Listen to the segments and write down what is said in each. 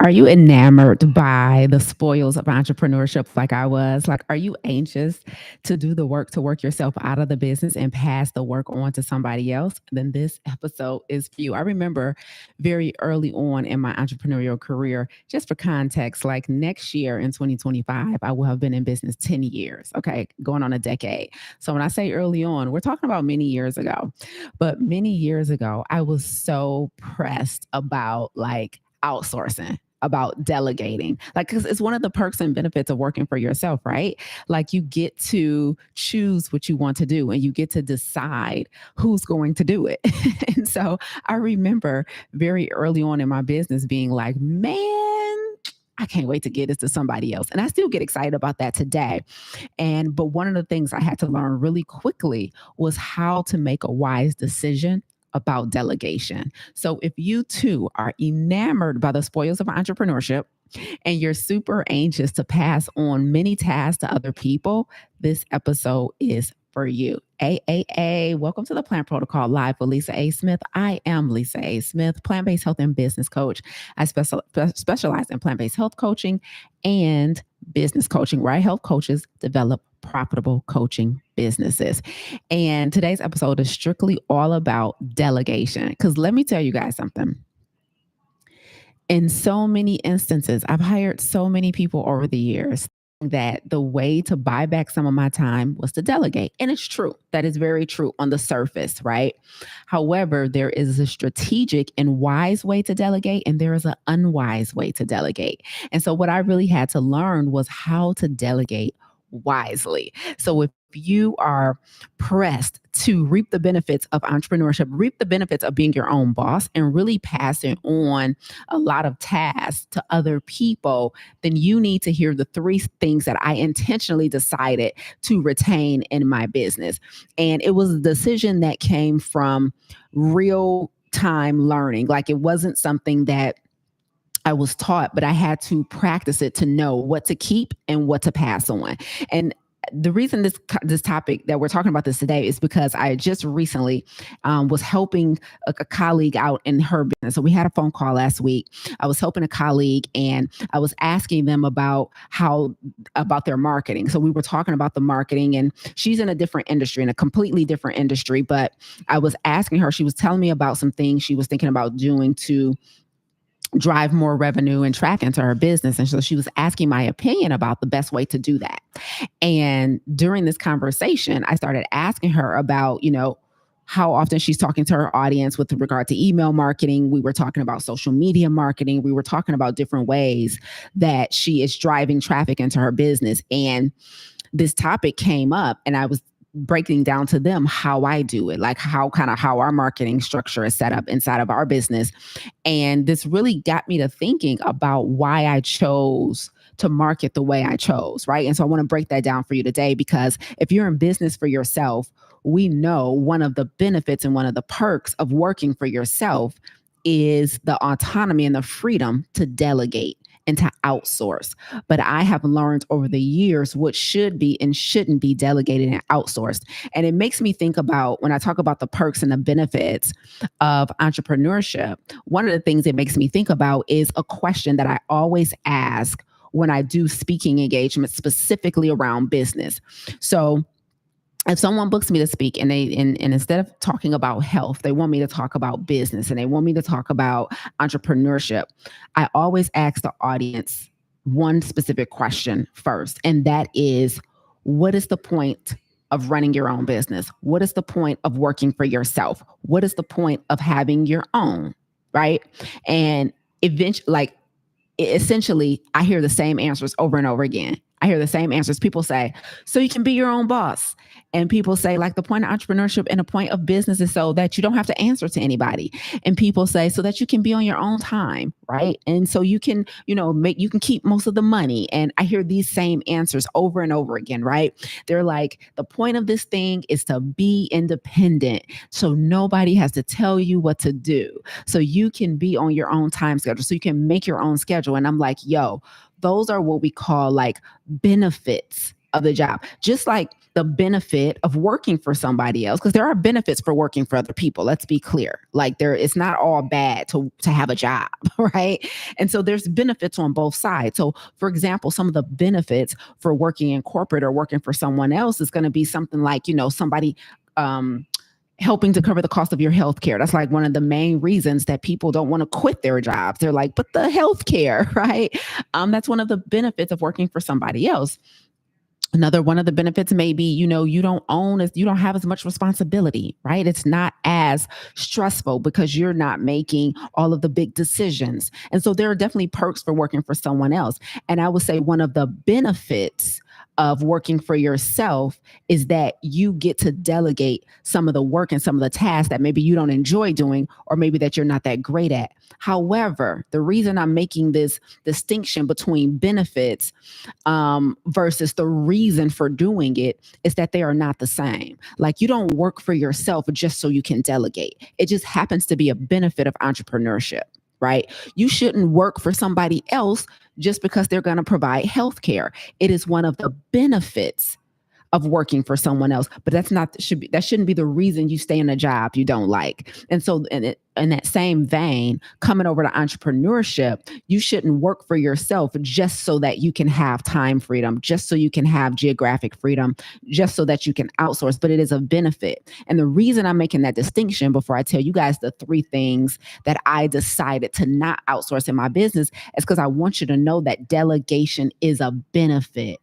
Are you enamored by the spoils of entrepreneurship like I was? Like, are you anxious to do the work to work yourself out of the business and pass the work on to somebody else? Then this episode is for you. I remember very early on in my entrepreneurial career, just for context, like next year in 2025, I will have been in business 10 years, okay, going on a decade. So when I say early on, we're talking about many years ago. But many years ago, I was so pressed about like outsourcing, about delegating, like, because it's one of the perks and benefits of working for yourself, right? Like, you get to choose what you want to do and you get to decide who's going to do it. And so I remember very early on in my business being like, man, I can't wait to get this to somebody else. And I still get excited about that today. But one of the things I had to learn really quickly was how to make a wise decision about delegation. So if you too are enamored by the spoils of entrepreneurship and you're super anxious to pass on many tasks to other people, this episode is for you. Welcome to the Plant Protocol Live with Lisa A. Smith. I am Lisa A. Smith, plant based health and business coach. I specialize in plant based health coaching and business coaching, where I help coaches develop profitable coaching businesses. And today's episode is strictly all about delegation. Because let me tell you guys something. In so many instances, I've hired so many people over the years that the way to buy back some of my time was to delegate. And it's true. That is very true on the surface, right? However, there is a strategic and wise way to delegate, and there is an unwise way to delegate. And so, what I really had to learn was how to delegate wisely. So, if you are pressed to reap the benefits of entrepreneurship, reap the benefits of being your own boss, and really passing on a lot of tasks to other people, then you need to hear the three things that I intentionally decided to retain in my business. And it was a decision that came from real time learning. Like, it wasn't something that I was taught, but I had to practice it to know what to keep and what to pass on. And the reason this topic that we're talking about this today is because I just recently was helping a colleague out in her business. So we had a phone call last week. I was helping a colleague and I was asking them about their marketing. So we were talking about the marketing, and she's in a different industry, in a completely different industry. But I was asking her, she was telling me about some things she was thinking about doing to drive more revenue and traffic into her business. And so she was asking my opinion about the best way to do that. And during this conversation, I started asking her about, how often she's talking to her audience with regard to email marketing. We were talking about social media marketing. We were talking about different ways that she is driving traffic into her business. And this topic came up, and I was breaking down to them how I do it, like how our marketing structure is set up inside of our business. And this really got me to thinking about why I chose to market the way I chose, right? And so I want to break that down for you today, because if you're in business for yourself, we know one of the benefits and one of the perks of working for yourself is the autonomy and the freedom to delegate and to outsource. But I have learned over the years what should be and shouldn't be delegated and outsourced. And it makes me think about, when I talk about the perks and the benefits of entrepreneurship, one of the things it makes me think about is a question that I always ask when I do speaking engagements specifically around business. So if someone books me to speak and instead of talking about health, they want me to talk about business and they want me to talk about entrepreneurship, I always ask the audience one specific question first. And that is, what is the point of running your own business? What is the point of working for yourself? What is the point of having your own? Right. And essentially, I hear the same answers over and over again. I hear the same answers. People say, so you can be your own boss. And people say, like, the point of entrepreneurship and the point of business is so that you don't have to answer to anybody. And people say, so that you can be on your own time, right? And so you can, you can keep most of the money. And I hear these same answers over and over again, right? They're like, the point of this thing is to be independent. So nobody has to tell you what to do. So you can be on your own time schedule. So you can make your own schedule. And I'm like, those are what we call like benefits of the job. Just like the benefit of working for somebody else, because there are benefits for working for other people. Let's be clear. Like it's not all bad to have a job, right? And so there's benefits on both sides. So for example, some of the benefits for working in corporate or working for someone else is going to be something like, somebody helping to cover the cost of your health care. That's like one of the main reasons that people don't want to quit their jobs. They're like, but the health care, right? That's one of the benefits of working for somebody else. Another one of the benefits may be, you don't have as much responsibility, right? It's not as stressful because you're not making all of the big decisions. And so there are definitely perks for working for someone else. And I would say one of the benefits of working for yourself is that you get to delegate some of the work and some of the tasks that maybe you don't enjoy doing, or maybe that you're not that great at. However, the reason I'm making this distinction between benefits versus the reason for doing it is that they are not the same. Like, you don't work for yourself just so you can delegate. It just happens to be a benefit of entrepreneurship, right? You shouldn't work for somebody else just because they're going to provide healthcare. It is one of the benefits of working for someone else, but that shouldn't be the reason you stay in a job you don't like. And so in that same vein, coming over to entrepreneurship, you shouldn't work for yourself just so that you can have time freedom, just so you can have geographic freedom, just so that you can outsource, but it is a benefit. And the reason I'm making that distinction before I tell you guys the 3 things that I decided to not outsource in my business is because I want you to know that delegation is a benefit,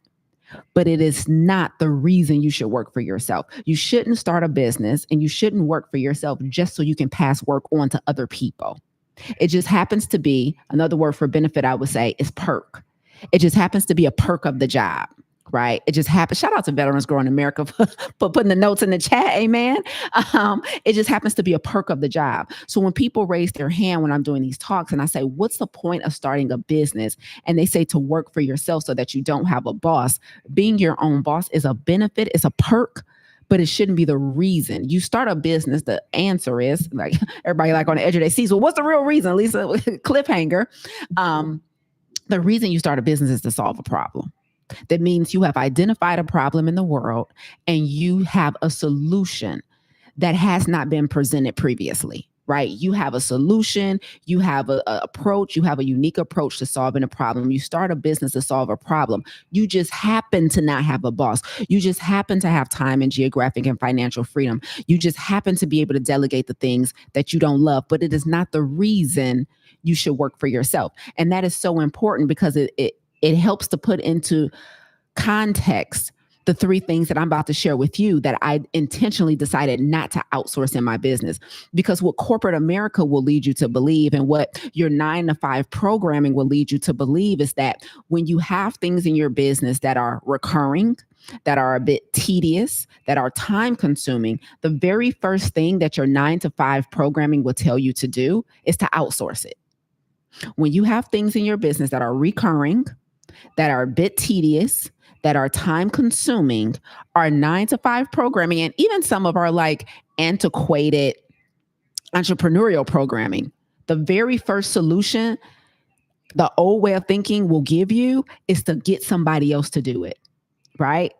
but it is not the reason you should work for yourself. You shouldn't start a business and you shouldn't work for yourself just so you can pass work on to other people. It just happens to be, another word for benefit I would say is perk. It just happens to be a perk of the job, right? It just happens. Shout out to Veterans Growing America for putting the notes in the chat. Amen. It just happens to be a perk of the job. So when people raise their hand when I'm doing these talks and I say, what's the point of starting a business? And they say to work for yourself so that you don't have a boss. Being your own boss is a benefit, it's a perk, but it shouldn't be the reason. You start a business, the answer is, like, everybody like on the edge of their seats, well, what's the real reason, Lisa? Cliffhanger. The reason you start a business is to solve a problem. That means you have identified a problem in the world and you have a solution that has not been presented previously, right? You have a solution, you have an approach, you have a unique approach to solving a problem. You start a business to solve a problem. You just happen to not have a boss. You just happen to have time and geographic and financial freedom. You just happen to be able to delegate the things that you don't love, but it is not the reason you should work for yourself. And that is so important because it helps to put into context the 3 things that I'm about to share with you that I intentionally decided not to outsource in my business. Because what corporate America will lead you to believe and what your 9-to-5 programming will lead you to believe is that when you have things in your business that are recurring, that are a bit tedious, that are time consuming, the very first thing that your 9-to-5 programming will tell you to do is to outsource it. When you have things in your business that are recurring, that are a bit tedious, that are time consuming, our 9-to-5 programming, and even some of our like antiquated entrepreneurial programming, the very first solution the old way of thinking will give you is to get somebody else to do it, right?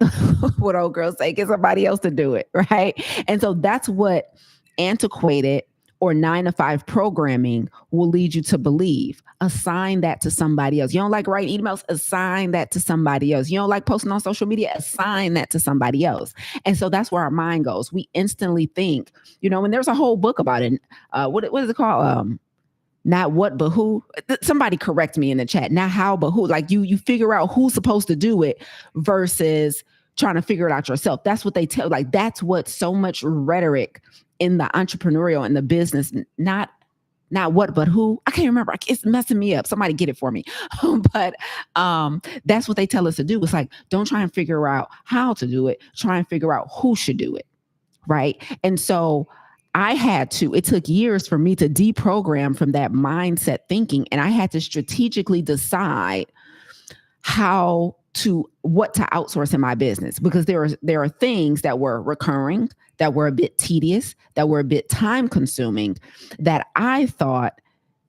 What old girls say, get somebody else to do it, right? And so that's what antiquated or 9-to-5 programming will lead you to believe. Assign that to somebody else. You don't like writing emails? Assign that to somebody else. You don't like posting on social media? Assign that to somebody else. And so that's where our mind goes. We instantly think, and there's a whole book about it. What is it called? Not what, but who. Somebody correct me in the chat. Not how, but who. Like you figure out who's supposed to do it versus trying to figure it out yourself. That's what they tell. Like, that's what so much rhetoric in the entrepreneurial and the business, not what, but who. I can't remember. It's messing me up. Somebody get it for me. But that's what they tell us to do. It's like, don't try and figure out how to do it. Try and figure out who should do it. Right. And so it took years for me to deprogram from that mindset thinking. And I had to strategically decide what to outsource in my business, because there are things that were recurring, that were a bit tedious, that were a bit time consuming, that I thought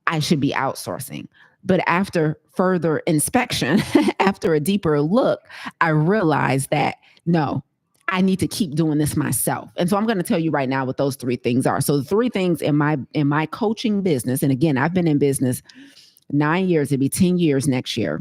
I should be outsourcing. But after further inspection, after a deeper look, I realized that no, I need to keep doing this myself. And so I'm going to tell you right now what those three things are. So the three things in my coaching business, and again, I've been in business 9 years, it'll be 10 years next year.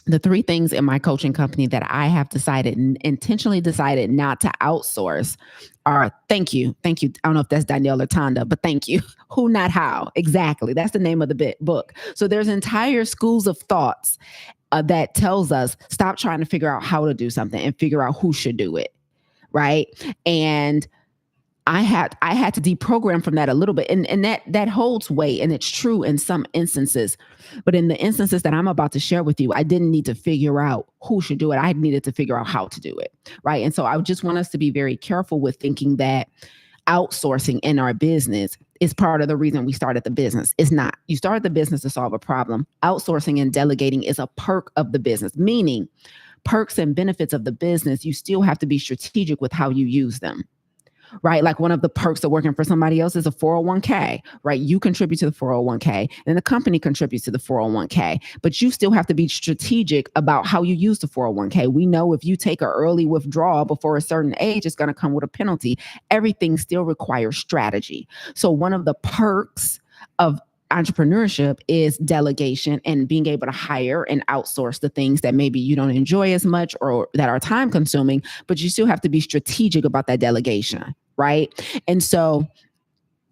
The three things in my coaching company that I have intentionally decided not to outsource are thank you. I don't know if that's Danielle or Tonda, but thank you. Who, not how. Exactly. That's the name of the book. So there's entire schools of thoughts that tells us stop trying to figure out how to do something and figure out who should do it. Right. And I had to deprogram from that a little bit. And that holds weight, and it's true in some instances. But in the instances that I'm about to share with you, I didn't need to figure out who should do it. I needed to figure out how to do it. Right. And so I just want us to be very careful with thinking that outsourcing in our business is part of the reason we started the business. It's not. You started the business to solve a problem. Outsourcing and delegating is a perk of the business, meaning perks and benefits of the business. You still have to be strategic with how you use them. Right? Like one of the perks of working for somebody else is a 401k, right? You contribute to the 401k and the company contributes to the 401k, but you still have to be strategic about how you use the 401k. We know if you take an early withdrawal before a certain age, it's going to come with a penalty. Everything still requires strategy. So one of the perks of entrepreneurship is delegation and being able to hire and outsource the things that maybe you don't enjoy as much or that are time consuming, but you still have to be strategic about that delegation, right? And so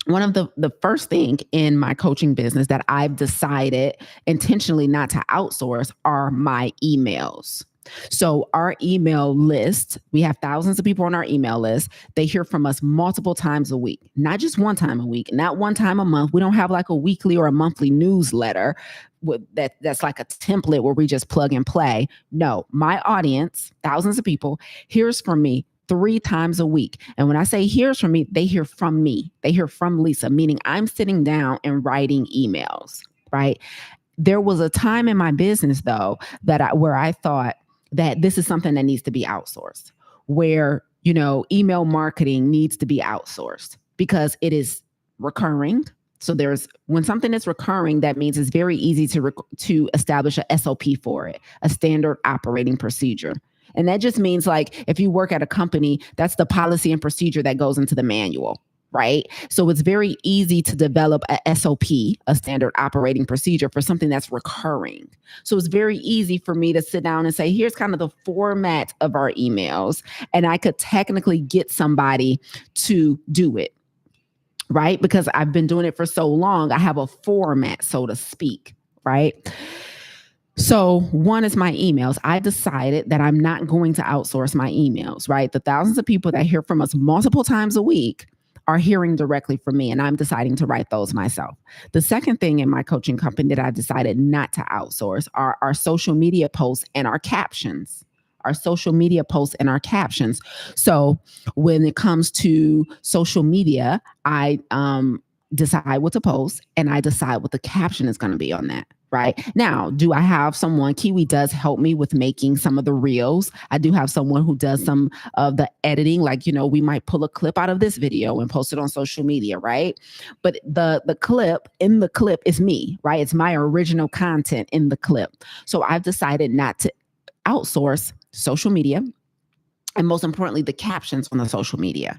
one of the first thing in my coaching business that I've decided intentionally not to outsource are my emails. So our email list, we have thousands of people on our email list. They hear from us multiple times a week, not just one time a week, not one time a month. We don't have like a weekly or a monthly newsletter that's like a template where we just plug and play. No, my audience, thousands of people, hears from me 3 times a week. And when I say hears from me, they hear from me. They hear from Lisa, meaning I'm sitting down and writing emails, right? There was a time in my business though where I thought that this is something that needs to be outsourced, where, email marketing needs to be outsourced because it is recurring. So when something is recurring, that means it's very easy to establish a SOP for it, a standard operating procedure. And that just means like if you work at a company, that's the policy and procedure that goes into the manual. Right? So it's very easy to develop a SOP, a standard operating procedure for something that's recurring. So it's very easy for me to sit down and say, here's kind of the format of our emails. And I could technically get somebody to do it. Right? Because I've been doing it for so long, I have a format, so to speak. Right? So one is my emails. I decided that I'm not going to outsource my emails. Right? The thousands of people that hear from us multiple times a week are hearing directly from me, and I'm deciding to write those myself. The second thing in my coaching company that I decided not to outsource are our social media posts and our captions. So when it comes to social media, I decide what to post and I decide what the caption is going to be on that. Right now, do I have someone? Kiwi does help me with making some of the reels. I do have someone who does some of the editing. Like, we might pull a clip out of this video and post it on social media. Right. But the clip is me. Right. It's my original content in the clip. So I've decided not to outsource social media. And most importantly, the captions on the social media.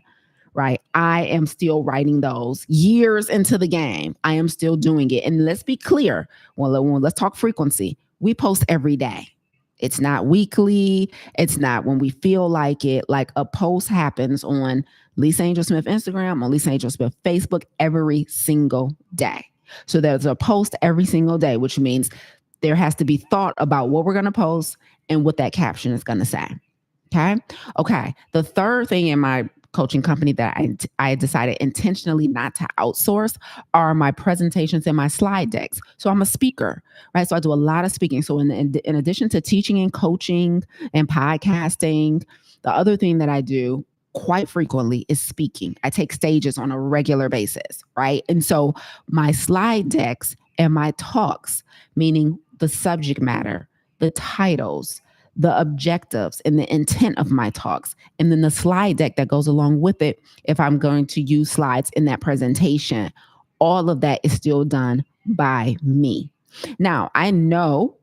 Right. I am still writing those years into the game. I am still doing it. And let's be clear. Well, let's talk frequency. We post every day. It's not weekly. It's not when we feel like it. Like a post happens on Lisa Angel Smith Instagram, on Lisa Angel Smith Facebook every single day. So there's a post every single day, which means there has to be thought about what we're going to post and what that caption is going to say. Okay. The third thing in my coaching company that I decided intentionally not to outsource are my presentations and my slide decks. So I'm a speaker, right? So I do a lot of speaking. So in addition to teaching and coaching and podcasting, the other thing that I do quite frequently is speaking. I take stages on a regular basis, right? And so my slide decks and my talks, meaning the subject matter, the titles, the objectives and the intent of my talks, and then the slide deck that goes along with it, if I'm going to use slides in that presentation, all of that is still done by me. Now, I know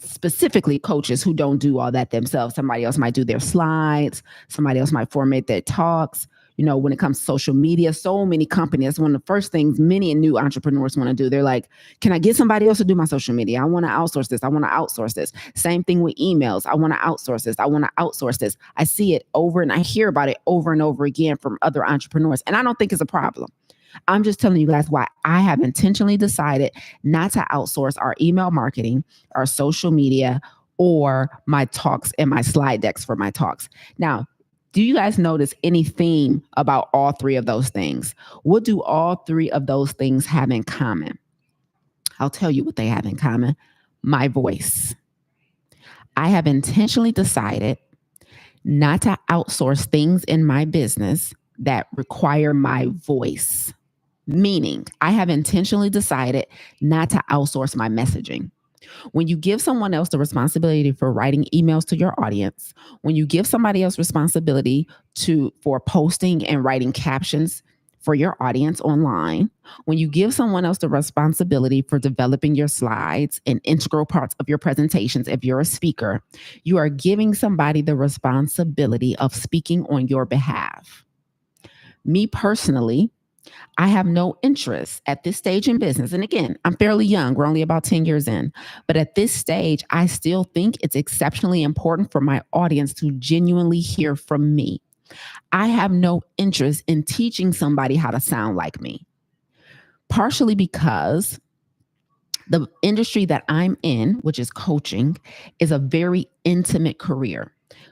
specifically coaches who don't do all that themselves. Somebody else might do their slides. Somebody else might format their talks. When it comes to social media, so many companies, that's one of the first things many new entrepreneurs want to do. They're like, can I get somebody else to do my social media? I want to outsource this. I want to outsource this. Same thing with emails. I want to outsource this. I want to outsource this. I see it over and I hear about it over and over again from other entrepreneurs. And I don't think it's a problem. I'm just telling you guys why I have intentionally decided not to outsource our email marketing, our social media, or my talks and my slide decks for my talks. Now, do you guys notice any theme about all three of those things? What do all three of those things have in common? I'll tell you what they have in common. My voice. I have intentionally decided not to outsource things in my business that require my voice. Meaning, I have intentionally decided not to outsource my messaging. When you give someone else the responsibility for writing emails to your audience, when you give somebody else responsibility for posting and writing captions for your audience online, when you give someone else the responsibility for developing your slides and integral parts of your presentations, if you're a speaker, you are giving somebody the responsibility of speaking on your behalf. Me personally, I have no interest at this stage in business. And again, I'm fairly young. We're only about 10 years in. But at this stage, I still think it's exceptionally important for my audience to genuinely hear from me. I have no interest in teaching somebody how to sound like me. Partially because the industry that I'm in, which is coaching, is a very intimate career.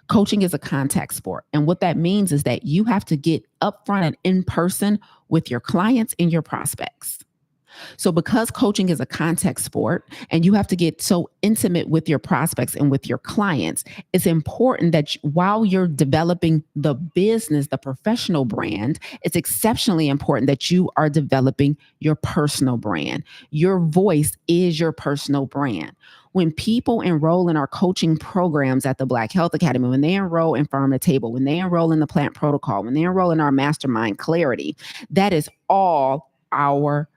Coaching is a contact sport. And what that means is that you have to get upfront and in person with your clients and your prospects. So because coaching is a contact sport and you have to get so intimate with your prospects and with your clients, it's important that while you're developing the business, the professional brand, it's exceptionally important that you are developing your personal brand. Your voice is your personal brand. When people enroll in our coaching programs at the Black Health Academy, when they enroll in Farm to Table, when they enroll in the Plant Protocol, when they enroll in our Mastermind Clarity, that is all our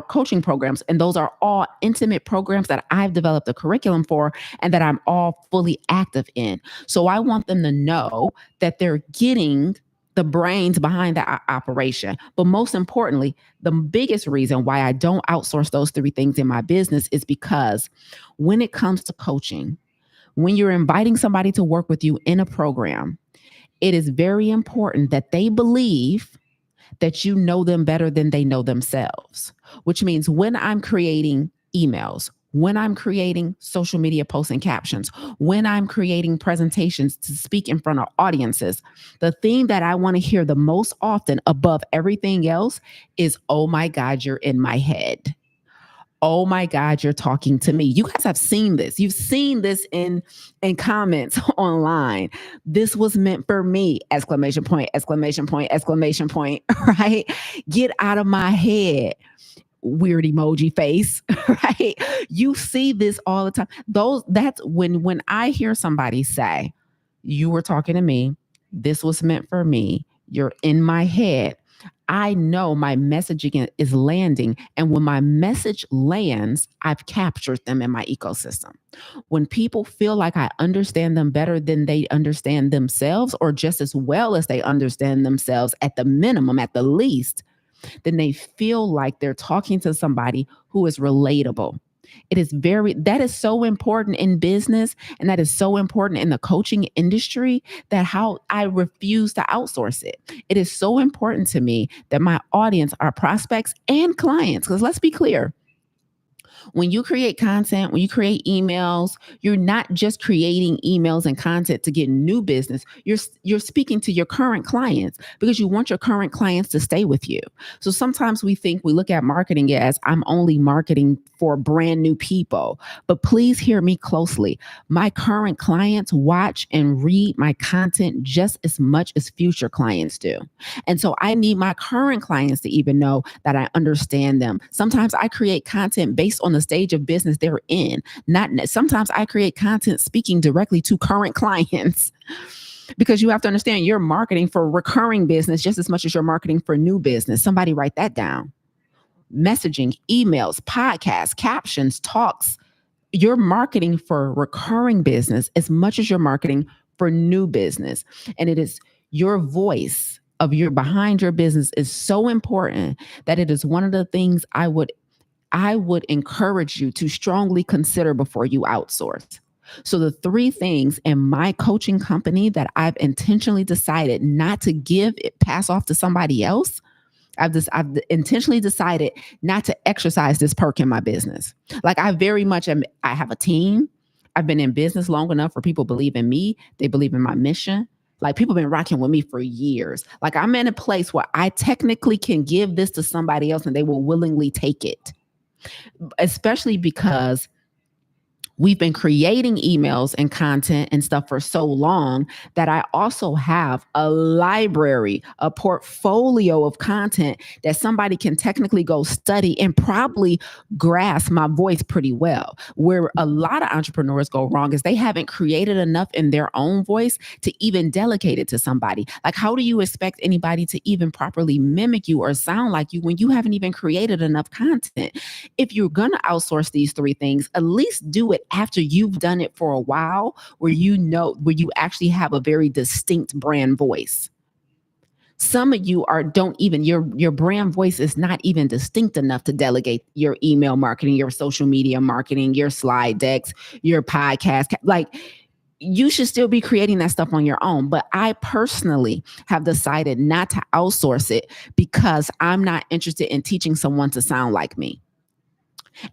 coaching programs. And those are all intimate programs that I've developed a curriculum for and that I'm all fully active in. So I want them to know that they're getting the brains behind the operation. But most importantly, the biggest reason why I don't outsource those three things in my business is because when it comes to coaching, when you're inviting somebody to work with you in a program, it is very important that they believe that you know them better than they know themselves, which means when I'm creating emails, when I'm creating social media posts and captions, when I'm creating presentations to speak in front of audiences, the thing that I want to hear the most often above everything else is, oh my God, you're in my head. Oh my God, you're talking to me. You guys have seen this. You've seen this in comments online. This was meant for me, exclamation point, exclamation point, exclamation point, right? Get out of my head. Weird emoji face, right? You see this all the time. That's when I hear somebody say, you were talking to me, this was meant for me, you're in my head. I know my messaging is landing. And when my message lands, I've captured them in my ecosystem. When people feel like I understand them better than they understand themselves, or just as well as they understand themselves at the minimum, at the least, then they feel like they're talking to somebody who is relatable. That is so important in business, and that is so important in the coaching industry, that how I refuse to outsource it. It is so important to me that my audience are prospects and clients, because let's be clear. When you create content, when you create emails, you're not just creating emails and content to get new business. You're speaking to your current clients because you want your current clients to stay with you. So sometimes we look at marketing as I'm only marketing for brand new people. But please hear me closely. My current clients watch and read my content just as much as future clients do. And so I need my current clients to even know that I understand them. Sometimes I create content based on the stage of business they're in. Sometimes I create content speaking directly to current clients. Because you have to understand, you're marketing for recurring business just as much as you're marketing for new business. Somebody write that down. Messaging, emails, podcasts, captions, talks, you're marketing for recurring business as much as you're marketing for new business. And it is your voice of your behind your business is so important that it is one of the things I would encourage you to strongly consider before you outsource. So the three things in my coaching company that I've intentionally decided not to pass off to somebody else. I've intentionally decided not to exercise this perk in my business. Like I very much am. I have a team. I've been in business long enough for people to believe in me. They believe in my mission. Like people have been rocking with me for years. Like I'm in a place where I technically can give this to somebody else and they will willingly take it, especially because we've been creating emails and content and stuff for so long that I also have a library, a portfolio of content that somebody can technically go study and probably grasp my voice pretty well. Where a lot of entrepreneurs go wrong is they haven't created enough in their own voice to even delegate it to somebody. Like, how do you expect anybody to even properly mimic you or sound like you when you haven't even created enough content? If you're going to outsource these three things, at least do it after you've done it for a while, where you actually have a very distinct brand voice. Some of you don't even your brand voice is not even distinct enough to delegate your email marketing, your social media marketing, your slide decks, your podcast. Like you should still be creating that stuff on your own. But I personally have decided not to outsource it because I'm not interested in teaching someone to sound like me.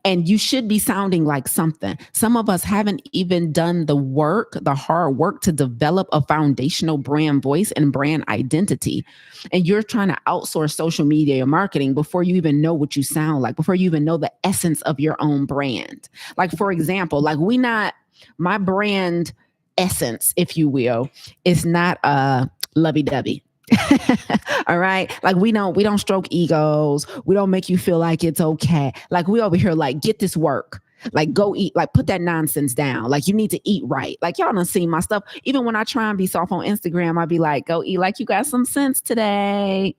And you should be sounding like something. Some of us haven't even done the hard work to develop a foundational brand voice and brand identity. And you're trying to outsource social media marketing before you even know what you sound like, before you even know the essence of your own brand. Like, for example, my brand essence, if you will, is not lovey-dovey. All right. Like we don't stroke egos. We don't make you feel like it's okay. Like we over here, like, get this work. Like go eat, like put that nonsense down. Like you need to eat right. Like y'all done seen my stuff. Even when I try and be soft on Instagram, I'll be like, go eat like you got some sense today.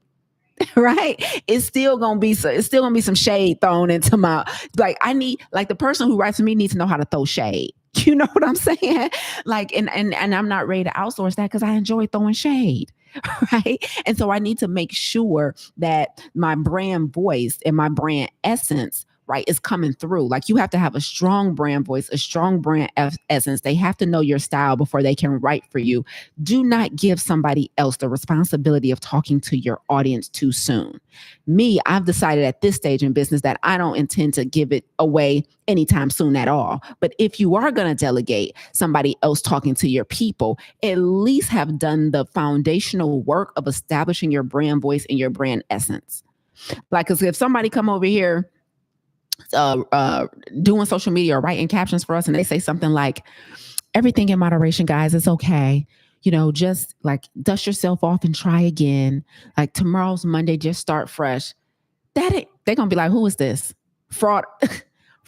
Right. It's still gonna be some shade thrown into my, like I need, like the person who writes to me needs to know how to throw shade. You know what I'm saying? Like, and I'm not ready to outsource that because I enjoy throwing shade. Right. And so I need to make sure that my brand voice and my brand essence, right, is coming through. Like you have to have a strong brand voice, a strong brand essence. They have to know your style before they can write for you. Do not give somebody else the responsibility of talking to your audience too soon. Me, I've decided at this stage in business that I don't intend to give it away anytime soon at all. But if you are going to delegate somebody else talking to your people, at least have done the foundational work of establishing your brand voice and your brand essence. Like, because if somebody come over here doing social media or writing captions for us and they say something like, everything in moderation, guys, it's okay. You know, just like dust yourself off and try again. Like tomorrow's Monday, just start fresh. They're going to be like, who is this? Fraud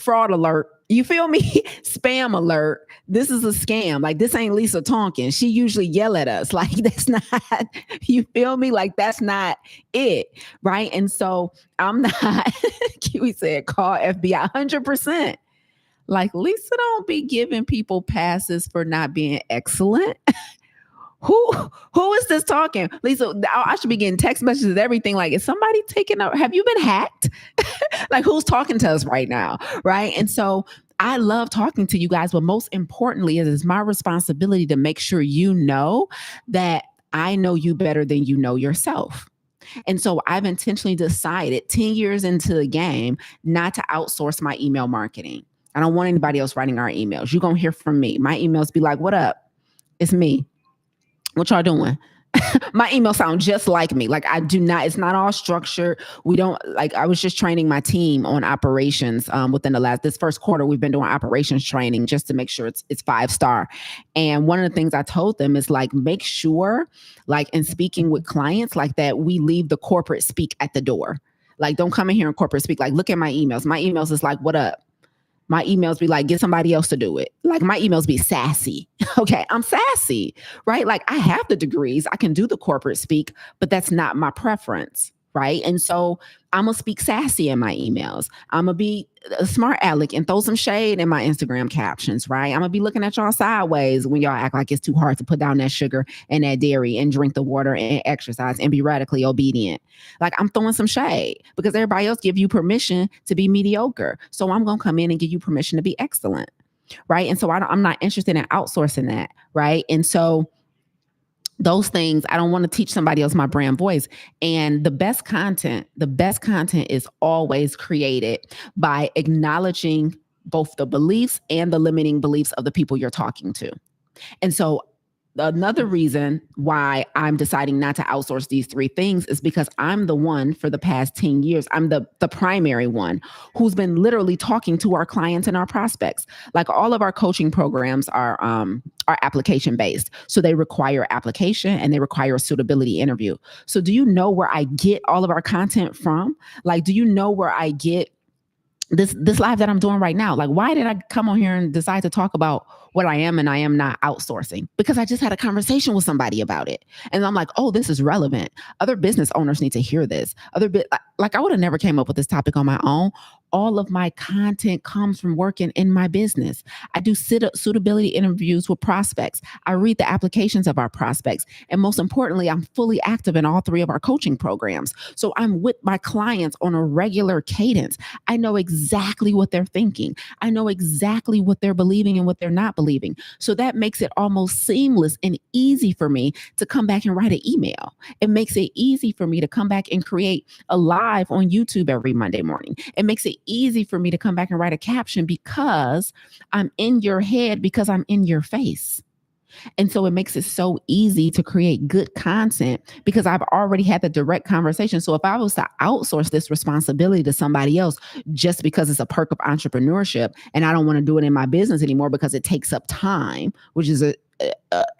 alert. You feel me? Spam alert. This is a scam. Like this ain't Lisa Tonkin. She usually yell at us. Like that's not, you feel me? Like that's not it. Right. And so I'm not, Kiwi said, call FBI 100%. Like Lisa don't be giving people passes for not being excellent. Who is this talking? Lisa, I should be getting text messages, everything. Like, is somebody taking up? Have you been hacked? Like, who's talking to us right now? Right. And so I love talking to you guys, but most importantly, it is my responsibility to make sure you know that I know you better than you know yourself. And so I've intentionally decided 10 years into the game not to outsource my email marketing. I don't want anybody else writing our emails. You're going to hear from me. My emails be like, what up? It's me. What y'all doing? My email sound just like me. Like I do not, it's not all structured. We don't, like, I was just training my team on operations within this first quarter. We've been doing operations training just to make sure it's 5-star. And one of the things I told them is like, make sure, like in speaking with clients like that, we leave the corporate speak at the door. Like, don't come in here and corporate speak. Like, look at my emails. My emails is like, what up? My emails be like, get somebody else to do it. Like my emails be sassy. Okay, I'm sassy, right? Like I have the degrees. I can do the corporate speak, but that's not my preference, right? And so I'm gonna speak sassy in my emails. I'm gonna be a smart aleck and throw some shade in my Instagram captions, right? I'm gonna be looking at y'all sideways when y'all act like it's too hard to put down that sugar and that dairy and drink the water and exercise and be radically obedient. Like, I'm throwing some shade because everybody else give you permission to be mediocre. So I'm gonna come in and give you permission to be excellent, right? And so I'm not interested in outsourcing that, right? And so those things, I don't want to teach somebody else my brand voice. And the best content is always created by acknowledging both the beliefs and the limiting beliefs of the people you're talking to. And so another reason why I'm deciding not to outsource these three things is because I'm the one for the past 10 years. I'm the primary one who's been literally talking to our clients and our prospects. Like, all of our coaching programs are application based. So they require application and they require a suitability interview. So do you know where I get all of our content from? Like, do you know where I get this live that I'm doing right now? Like, why did I come on here and decide to talk about what I am and I am not outsourcing? Because I just had a conversation with somebody about it. And I'm like, oh, this is relevant. Other business owners need to hear this. Like, I would have never came up with this topic on my own. All of my content comes from working in my business. I do suitability interviews with prospects. I read the applications of our prospects. And most importantly, I'm fully active in all three of our coaching programs. So I'm with my clients on a regular cadence. I know exactly what they're thinking. I know exactly what they're believing and what they're not believing. So that makes it almost seamless and easy for me to come back and write an email. It makes it easy for me to come back and create a live on YouTube every Monday morning. It makes it easy for me to come back and write a caption because I'm in your head, because I'm in your face. And so it makes it so easy to create good content because I've already had the direct conversation. So if I was to outsource this responsibility to somebody else just because it's a perk of entrepreneurship and I don't want to do it in my business anymore because it takes up time, which is a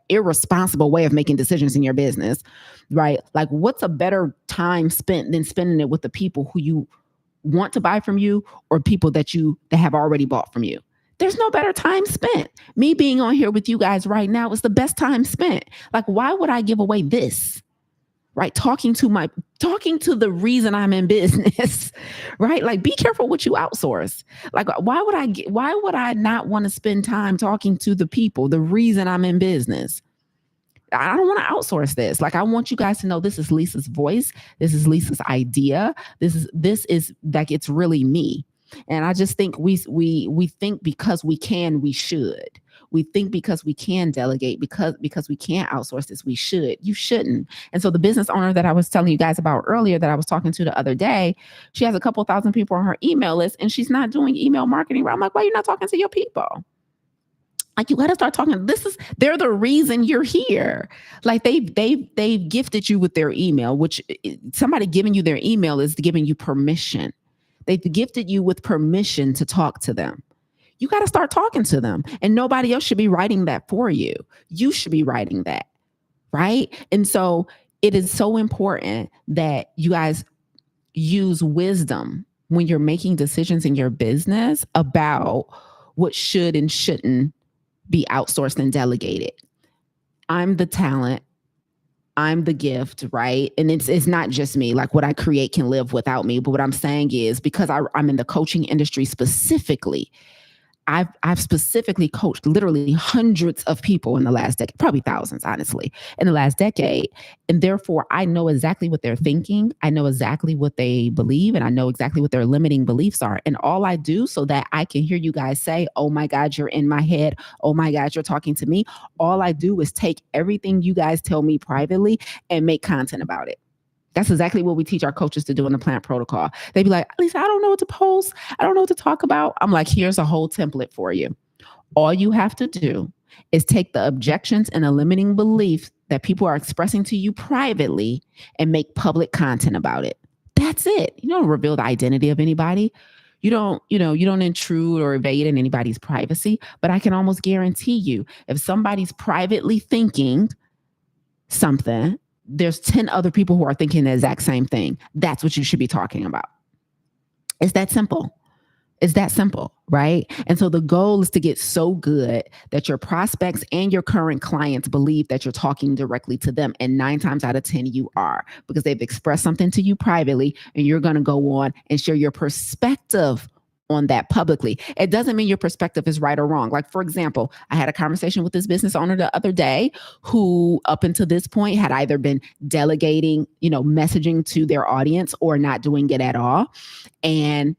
irresponsible way of making decisions in your business, right? Like, what's a better time spent than spending it with the people who you want to buy from you or people that have already bought from you? There's no better time spent. Me being on here with you guys right now is the best time spent. Like, why would I give away this? Right? Talking to the reason I'm in business, right? Like, be careful what you outsource. Like, why would I not want to spend time talking to the people, the reason I'm in business? I don't want to outsource this. Like, I want you guys to know this is Lisa's voice. This is Lisa's idea. This is like, it's really me. And I just think we think because we can, we should. We think because we can delegate, because we can't outsource this, we should. You shouldn't. And so the business owner that I was telling you guys about earlier, that I was talking to the other day, she has a couple thousand people on her email list and she's not doing email marketing. I'm like, why are you not talking to your people? Like, you got to start talking. They're the reason you're here. Like, they've gifted you with their email, which somebody giving you their email is giving you permission. They've gifted you with permission to talk to them. You got to start talking to them, and nobody else should be writing that for you. You should be writing that, right? And so it is so important that you guys use wisdom when you're making decisions in your business about what should and shouldn't be outsourced and delegated. I'm the talent. I'm the gift, right? And it's not just me. Like, what I create can live without me. But what I'm saying is, because I'm in the coaching industry specifically, I've specifically coached literally hundreds of people in the last decade, probably thousands, honestly, in the last decade. And therefore, I know exactly what they're thinking. I know exactly what they believe, and I know exactly what their limiting beliefs are. And all I do so that I can hear you guys say, oh my God, you're in my head. Oh my God, you're talking to me. All I do is take everything you guys tell me privately and make content about it. That's exactly what we teach our coaches to do in the plant protocol. They'd be like, Lisa, I don't know what to post. I don't know what to talk about. I'm like, here's a whole template for you. All you have to do is take the objections and the limiting beliefs that people are expressing to you privately and make public content about it. That's it. You don't reveal the identity of anybody. You don't intrude or invade in anybody's privacy. But I can almost guarantee you, if somebody's privately thinking something, there's 10 other people who are thinking the exact same thing. That's what you should be talking about. It's that simple, It's that simple, right? And so the goal is to get so good that your prospects and your current clients believe that you're talking directly to them. And 9 times out of 10, you are, because they've expressed something to you privately, and you're going to go on and share your perspective on that publicly. It doesn't mean your perspective is right or wrong. Like, for example, I had a conversation with this business owner the other day who, up until this point, had either been delegating, messaging to their audience or not doing it at all. And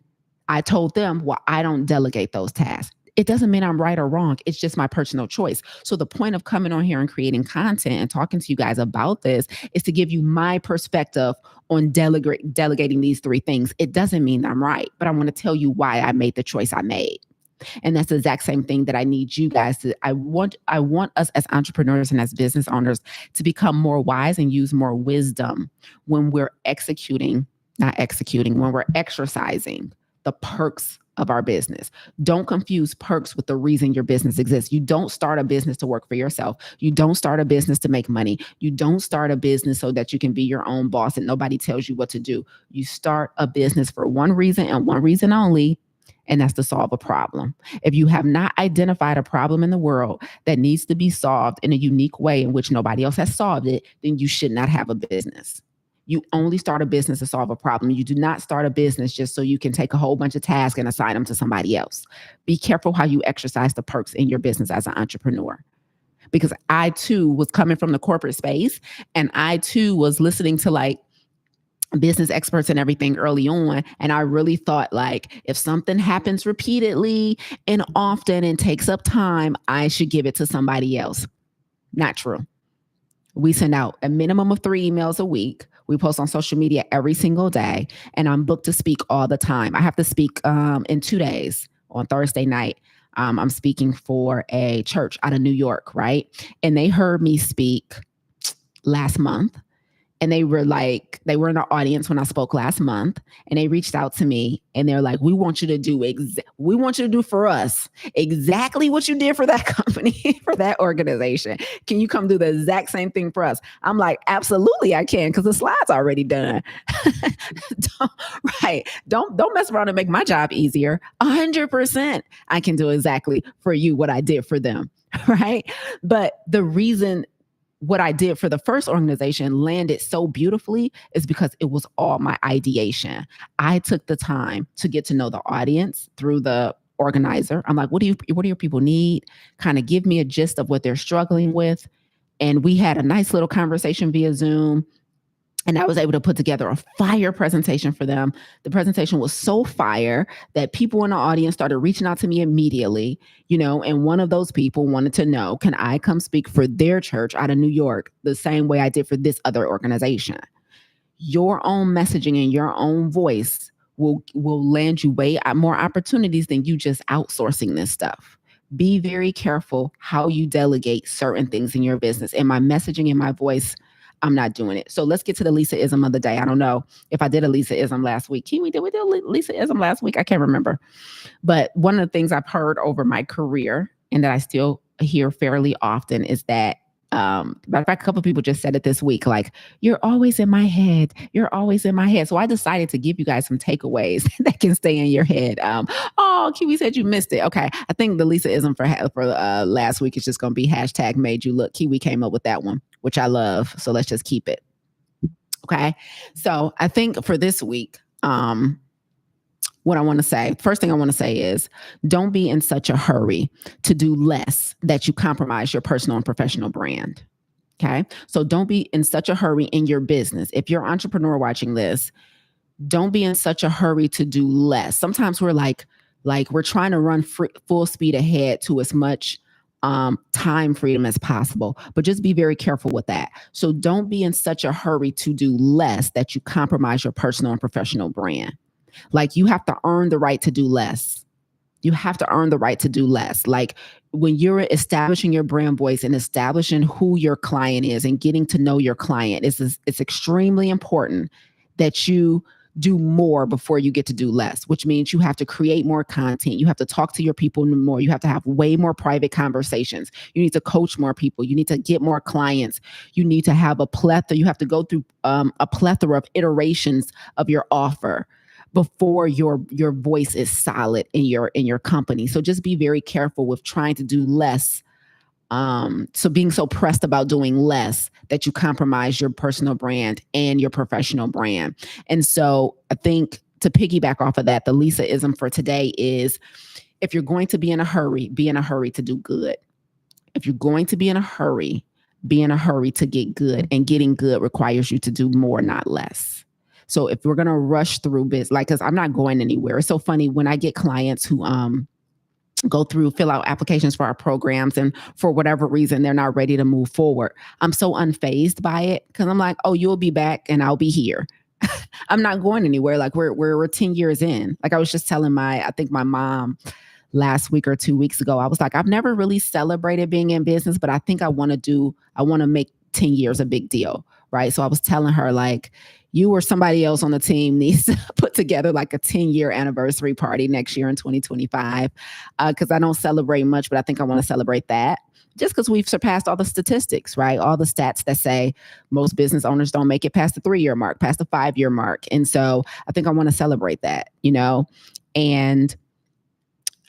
I told them, well, I don't delegate those tasks. It doesn't mean I'm right or wrong. It's just my personal choice. So the point of coming on here and creating content and talking to you guys about this is to give you my perspective on delegating these 3 things. It doesn't mean I'm right, but I want to tell you why I made the choice I made. And that's the exact same thing that I need you guys to. I want us as entrepreneurs and as business owners to become more wise and use more wisdom when we're when we're exercising the perks of our business. Don't confuse perks with the reason your business exists. You don't start a business to work for yourself. You don't start a business to make money. You don't start a business so that you can be your own boss and nobody tells you what to do. You start a business for one reason and one reason only, and that's to solve a problem. If you have not identified a problem in the world that needs to be solved in a unique way in which nobody else has solved it, then you should not have a business. You only start a business to solve a problem. You do not start a business just so you can take a whole bunch of tasks and assign them to somebody else. Be careful how you exercise the perks in your business as an entrepreneur. Because I too was coming from the corporate space, and I too was listening to like business experts and everything early on. And I really thought, like, if something happens repeatedly and often and takes up time, I should give it to somebody else. Not true. We send out a minimum of 3 emails a week. We post on social media every single day, and I'm booked to speak all the time. I have to speak in 2 days. On Thursday night, I'm speaking for a church out of New York, right? And they heard me speak last month. And they were in the audience when I spoke last month, and they reached out to me and they're like, we want you to do for us exactly what you did for that company, for that organization. Can you come do the exact same thing for us? I'm like, absolutely I can, because the slide's already done. Don't mess around and make my job easier. 100% I can do exactly for you what I did for them, right? But the reason what I did for the first organization landed so beautifully is because it was all my ideation. I took the time to get to know the audience through the organizer. I'm like, what do your people need? Kind of give me a gist of what they're struggling with. And we had a nice little conversation via Zoom. And I was able to put together a fire presentation for them. The presentation was so fire that people in the audience started reaching out to me immediately, and one of those people wanted to know, can I come speak for their church out of New York the same way I did for this other organization? Your own messaging and your own voice will land you way more opportunities than you just outsourcing this stuff. Be very careful how you delegate certain things in your business. And my messaging and my voice, I'm not doing it. So let's get to the Lisa-ism of the day. I don't know if I did a Lisa-ism last week. Did we do a Lisa-ism last week? I can't remember. But one of the things I've heard over my career and that I still hear fairly often is that, matter of fact, a couple of people just said it this week, like, you're always in my head. You're always in my head. So I decided to give you guys some takeaways that can stay in your head. Kiwi said you missed it. Okay. I think the Lisa-ism for last week is just going to be hashtag made you look. Kiwi came up with that one, which I love. So let's just keep it. Okay. So I think for this week, what I want to say, first thing I want to say is, don't be in such a hurry to do less that you compromise your personal and professional brand. Okay. So don't be in such a hurry in your business. If you're an entrepreneur watching this, don't be in such a hurry to do less. Sometimes we're like we're trying to run full speed ahead to as much time freedom as possible, but just be very careful with that. So don't be in such a hurry to do less that you compromise your personal and professional brand. Like, you have to earn the right to do less. You have to earn the right to do less. Like, when you're establishing your brand voice and establishing who your client is and getting to know your client, it's extremely important that you do more before you get to do less, which means you have to create more content. You have to talk to your people more. You have to have way more private conversations. You need to coach more people. You need to get more clients. You need to have a plethora. You have to go through a plethora of iterations of your offer before your voice is solid in your company. So just be very careful with trying to do less. So being so pressed about doing less that you compromise your personal brand and your professional brand. And so I think to piggyback off of that, the Lisa-ism for today is, if you're going to be in a hurry, be in a hurry to do good. If you're going to be in a hurry, be in a hurry to get good. And getting good requires you to do more, not less. So if we're going to rush through business, like, because I'm not going anywhere. It's so funny when I get clients who go through, fill out applications for our programs, and for whatever reason, they're not ready to move forward. I'm so unfazed by it because I'm like, oh, you'll be back and I'll be here. I'm not going anywhere. Like we're 10 years in. Like I was just telling I think my mom last week or 2 weeks ago, I was like, I've never really celebrated being in business, but I think I want to make 10 years a big deal. Right. So I was telling her, like, you or somebody else on the team needs to put together like a 10-year anniversary party next year in 2025. Because I don't celebrate much, but I think I want to celebrate that. Just because we've surpassed all the statistics, right? All the stats that say most business owners don't make it past the 3-year mark, past the 5-year mark. And so I think I want to celebrate that, and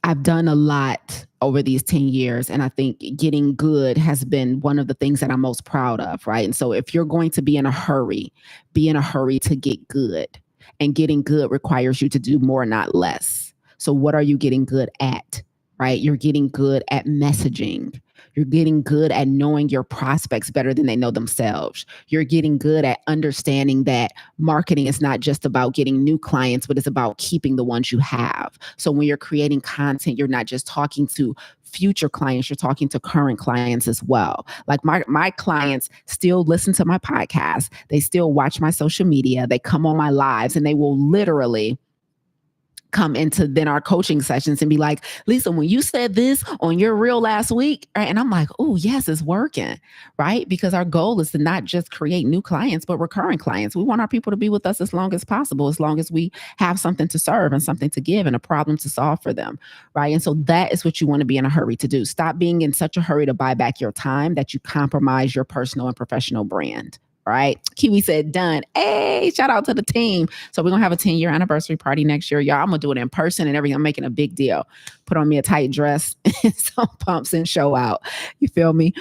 I've done a lot over these 10 years. And I think getting good has been one of the things that I'm most proud of, right? And so if you're going to be in a hurry, be in a hurry to get good. And getting good requires you to do more, not less. So what are you getting good at, right? You're getting good at messaging. You're getting good at knowing your prospects better than they know themselves. You're getting good at understanding that marketing is not just about getting new clients, but it's about keeping the ones you have. So when you're creating content, you're not just talking to future clients, you're talking to current clients as well. Like my clients still listen to my podcast. They still watch my social media. They come on my lives, and they will literally come into then our coaching sessions and be like, Lisa, when you said this on your reel last week, right? And I'm like, oh, yes, it's working, right? Because our goal is to not just create new clients, but recurring clients. We want our people to be with us as long as possible, as long as we have something to serve and something to give and a problem to solve for them, right? And so that is what you want to be in a hurry to do. Stop being in such a hurry to buy back your time that you compromise your personal and professional brand. Right. Kiwi said, done. Hey, shout out to the team. So we're going to have a 10-year anniversary party next year. Y'all, I'm going to do it in person and everything. I'm making a big deal. Put on me a tight dress and some pumps and show out. You feel me?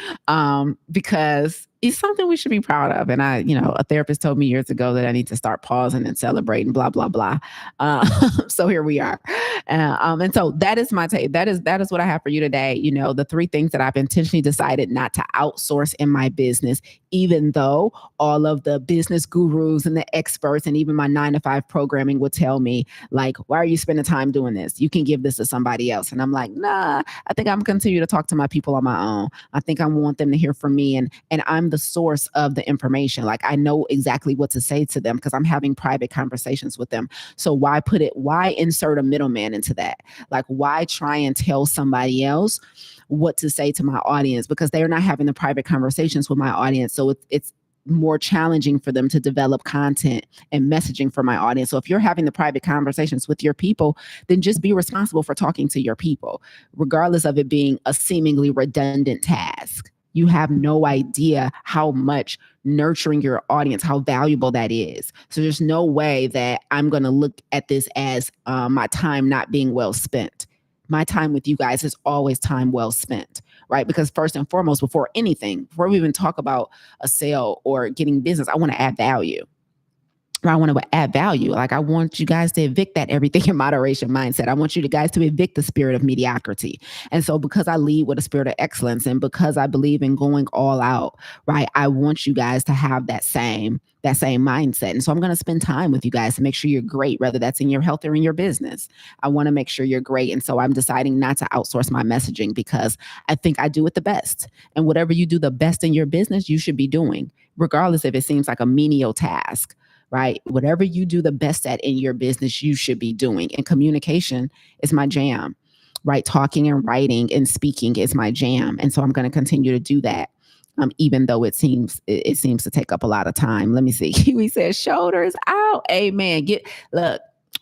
Because it's something we should be proud of. And a therapist told me years ago that I need to start pausing and celebrating, blah, blah, blah. So here we are. And so that is my take. That is what I have for you today. The 3 things that I've intentionally decided not to outsource in my business, even though all of the business gurus and the experts and even my 9-to-5 programming would tell me, like, why are you spending time doing this? You can give this to somebody else. And I'm like, nah, I think I'm going to continue to talk to my people on my own. I think I want them to hear from me. And I'm the source of the information. Like, I know exactly what to say to them because I'm having private conversations with them. So why insert a middleman into that? Like, why try and tell somebody else what to say to my audience? Because they're not having the private conversations with my audience. So it's more challenging for them to develop content and messaging for my audience. So if you're having the private conversations with your people, then just be responsible for talking to your people, regardless of it being a seemingly redundant task. You have no idea how much nurturing your audience, how valuable that is. So there's no way that I'm going to look at this as my time not being well spent. My time with you guys is always time well spent, right? Because first and foremost, before anything, before we even talk about a sale or getting business, I want to add value. I want to add value. Like, I want you guys to evict that everything in moderation mindset. I want you guys to evict the spirit of mediocrity. And so because I lead with a spirit of excellence and because I believe in going all out, right, I want you guys to have that same mindset. And so I'm going to spend time with you guys to make sure you're great, whether that's in your health or in your business. I want to make sure you're great. And so I'm deciding not to outsource my messaging because I think I do it the best. And whatever you do the best in your business, you should be doing, regardless if it seems like a menial task. Right? Whatever you do the best at in your business, you should be doing. And communication is my jam, right? Talking and writing and speaking is my jam. And so I'm going to continue to do that. Even though it seems to take up a lot of time. Let me see. Kiwi says shoulders out. Amen.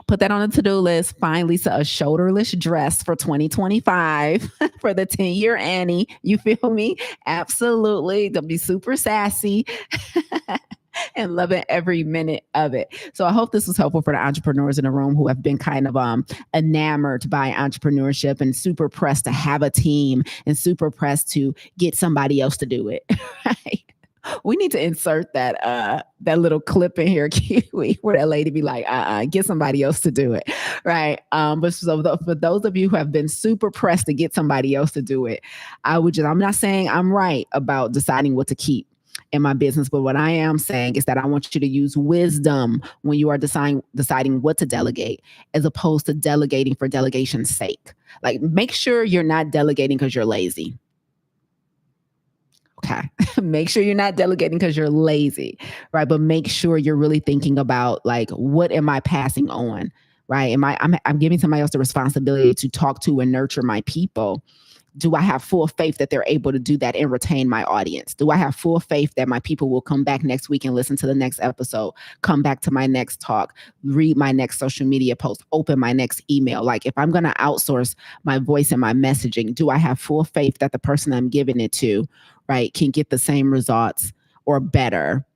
Put that on the to-do list. Find Lisa a shoulderless dress for 2025 for the 10-year Annie. You feel me? Absolutely. They'll be super sassy. and loving every minute of it. So I hope this was helpful for the entrepreneurs in the room who have been kind of enamored by entrepreneurship and super pressed to have a team and super pressed to get somebody else to do it. Right? We need to insert that little clip in here, Kiwi, where that lady be like, get somebody else to do it, right? But for those of you who have been super pressed to get somebody else to do it, I'm not saying I'm right about deciding what to keep in my business, but what I am saying is that I want you to use wisdom when you are deciding what to delegate, as opposed to delegating for delegation's sake. Like, make sure you're not delegating because you're lazy. Okay. Make sure you're not delegating because you're lazy, right? But make sure you're really thinking about, like, what am I passing on, right? I'm giving somebody else the responsibility to talk to and nurture my people. Do I have full faith that they're able to do that and retain my audience? Do I have full faith that my people will come back next week and listen to the next episode, come back to my next talk, read my next social media post, open my next email? Like, if I'm going to outsource my voice and my messaging, do I have full faith that the person I'm giving it to, right, can get the same results or better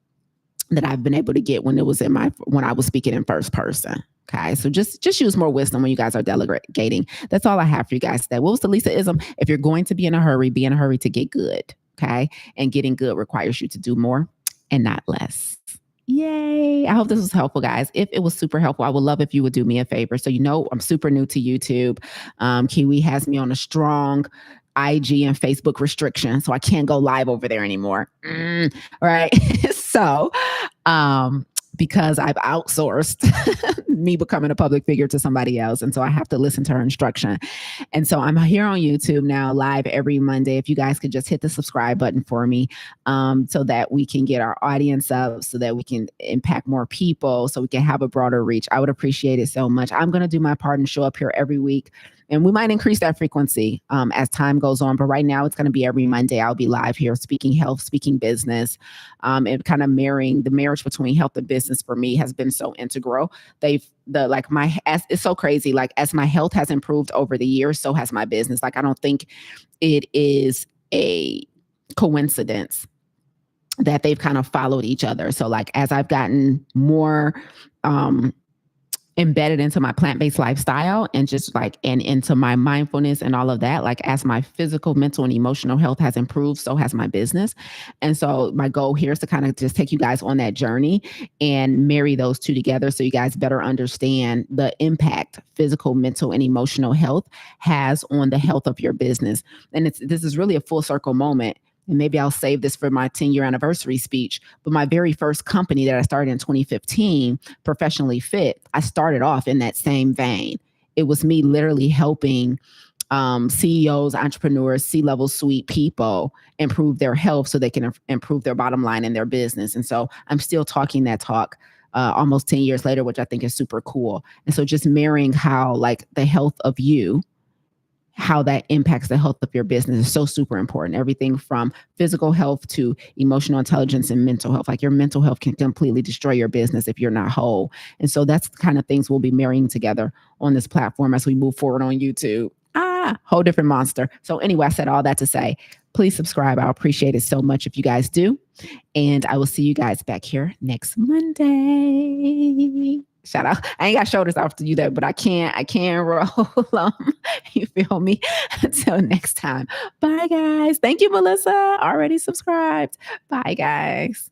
that I've been able to get when I was speaking in first person? Okay, so just use more wisdom when you guys are delegating. That's all I have for you guys today. What was the Lisa-ism? If you're going to be in a hurry, be in a hurry to get good. Okay, and getting good requires you to do more and not less. Yay. I hope this was helpful, guys. If it was super helpful, I would love if you would do me a favor. So, I'm super new to YouTube. Kiwi has me on a strong IG and Facebook restriction, so I can't go live over there anymore. Right. So, because I've outsourced me becoming a public figure to somebody else. And so I have to listen to her instruction. And so I'm here on YouTube now, live every Monday. If you guys could just hit the subscribe button for me, so that we can get our audience up, so that we can impact more people, so we can have a broader reach. I would appreciate it so much. I'm going to do my part and show up here every week. And we might increase that frequency as time goes on. But right now, it's going to be every Monday. I'll be live here speaking health, speaking business, and kind of marrying the marriage between health and business for me has been so integral. It's so crazy. Like, as my health has improved over the years, so has my business. Like, I don't think it is a coincidence that they've kind of followed each other. So, like, as I've gotten more embedded into my plant-based lifestyle and into my mindfulness and all of that, like, as my physical, mental, and emotional health has improved, so has my business. And so my goal here is to kind of just take you guys on that journey and marry those two together, so you guys better understand the impact physical, mental, and emotional health has on the health of your business. And this is really a full circle moment. And maybe I'll save this for my 10-year anniversary speech. But my very first company that I started in 2015, Professionally Fit, I started off in that same vein. It was me literally helping CEOs, entrepreneurs, C-level suite people improve their health so they can improve their bottom line in their business. And so I'm still talking that talk almost 10 years later, which I think is super cool. And so just marrying how, like, the health of you, how that impacts the health of your business is so super important. Everything from physical health to emotional intelligence and mental health. Like, your mental health can completely destroy your business if you're not whole. And so that's the kind of things we'll be marrying together on this platform as we move forward on YouTube. Whole different monster. So anyway, I said all that to say, please subscribe. I'll appreciate it so much if you guys do. And I will see you guys back here next Monday. Shout out. I ain't got shoulders off to you there, but I can roll them. You feel me? Until next time. Bye, guys. Thank you, Melissa. Already subscribed. Bye, guys.